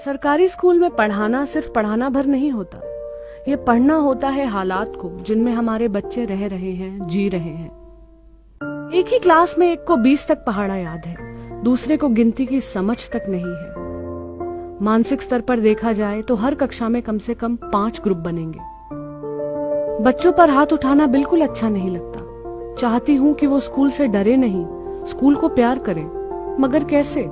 सरकारी स्कूल में पढ़ाना सिर्फ पढ़ाना भर नहीं होता, ये पढ़ना होता है हालात को जिनमें हमारे बच्चे रह रहे हैं, जी रहे हैं। एक ही क्लास में एक को 20 तक पहाड़ा याद है, दूसरे को गिनती की समझ तक नहीं है। मानसिक स्तर पर देखा जाए तो हर कक्षा में कम से कम 5 ग्रुप बनेंगे। बच्चों पर हाथ उठाना बिल्कुल अच्छा नहीं लगता। चाहती हूँ कि वो स्कूल से डरे नहीं, स्कूल को प्यार करें, मगर कैसे?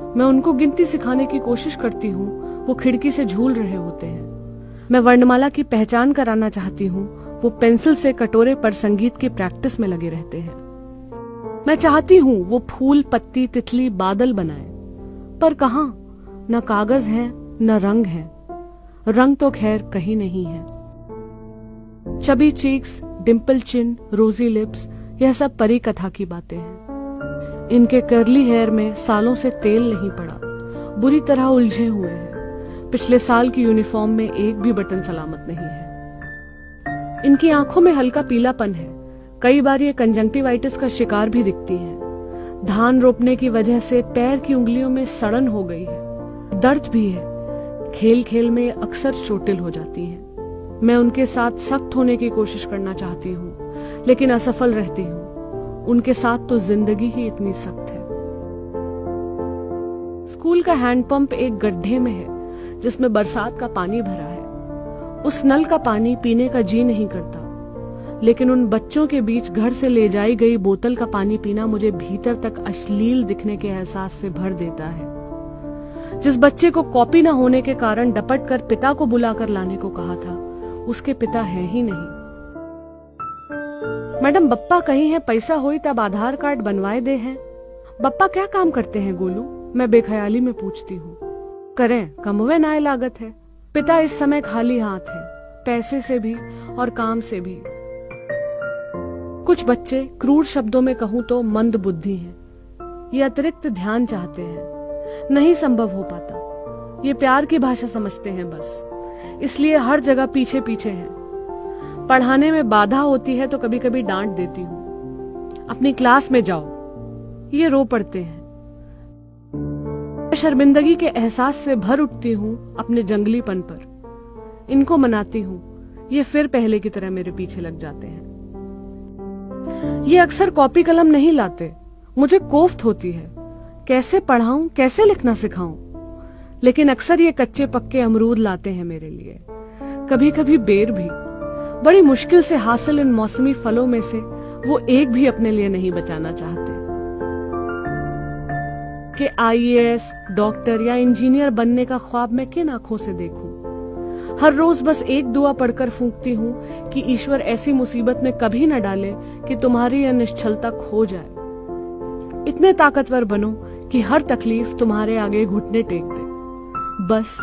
मैं उनको गिनती सिखाने की कोशिश करती हूँ, वो खिड़की से झूल रहे होते हैं। मैं वर्णमाला की पहचान कराना चाहती हूँ, वो पेंसिल से कटोरे पर संगीत की प्रैक्टिस में लगे रहते हैं। मैं चाहती हूँ वो फूल, पत्ती, तितली, बादल बनाए, पर कहाँ? न कागज है न रंग है। रंग तो खैर कहीं नहीं है। चबी चीक्स, डिम्पल चिन, रोजी लिप्स, यह सब परी कथा की बातें हैं। इनके कर्ली हेयर में सालों से तेल नहीं पड़ा, बुरी तरह उलझे हुए हैं। पिछले साल की यूनिफॉर्म में एक भी बटन सलामत नहीं है। इनकी आंखों में हल्का पीलापन है, कई बार ये कंजंक्टिवाइटिस का शिकार भी दिखती हैं। धान रोपने की वजह से पैर की उंगलियों में सड़न हो गई है, दर्द भी है। खेल खेल में अक्सर चोटिल हो जाती हैं। मैं उनके साथ सख्त होने की कोशिश करना चाहती हूँ, लेकिन असफल रहती हूँ। उनके साथ तो जिंदगी ही इतनी सख्त है। स्कूल का हैंडपंप एक गड्ढे में है जिसमें बरसात का पानी भरा है। उस नल का पानी पीने का जी नहीं करता, लेकिन उन बच्चों के बीच घर से ले जाई गई बोतल का पानी पीना मुझे भीतर तक अश्लील दिखने के एहसास से भर देता है। जिस बच्चे को कॉपी न होने के कारण डपट कर पिता को बुलाकर लाने को कहा था, उसके पिता है ही नहीं। मैडम, बप्पा कहीं है, पैसा होई तब आधार कार्ड बनवाए दे हैं। बप्पा क्या काम करते हैं गोलू? मैं बेख्याली में पूछती हूँ। करें, कमवे नाय लागत है। पिता इस समय खाली हाथ है, पैसे से भी और काम से भी। कुछ बच्चे, क्रूर शब्दों में कहूं तो मंद बुद्धि हैं। ये अतिरिक्त ध्यान चाहते हैं, नहीं संभव हो पाता। ये प्यार की भाषा समझते हैं बस, इसलिए हर जगह पीछे पीछे हैं। पढ़ाने में बाधा होती है तो कभी कभी डांट देती हूँ, अपनी क्लास में जाओ। ये रो पड़ते हैं। शर्मिंदगी के एहसास से भर उठती हूँ अपने जंगलीपन पर। इनको मनाती हूँ, ये फिर पहले की तरह मेरे पीछे लग जाते हैं। ये अक्सर कॉपी कलम नहीं लाते, मुझे कोफ्त होती है। कैसे पढ़ाऊं, कैसे लिखना सिखाऊं? लेकिन अक्सर ये कच्चे पक्के अमरूद लाते हैं मेरे लिए, कभी कभी बेर भी। बड़ी मुश्किल से हासिल इन मौसमी फलों में से वो एक भी अपने लिए नहीं बचाना चाहते कि आईएएस, डॉक्टर या इंजीनियर बनने का ख्वाब मैं किन आंखों से देखूं। हर रोज बस एक दुआ पढ़कर फूंकती हूँ कि ईश्वर ऐसी मुसीबत में कभी न डाले कि तुम्हारी यह निश्चलता खो जाए। इतने ताकतवर बनो कि हर तकलीफ तुम्हारे आगे घुटने टेक दे। बस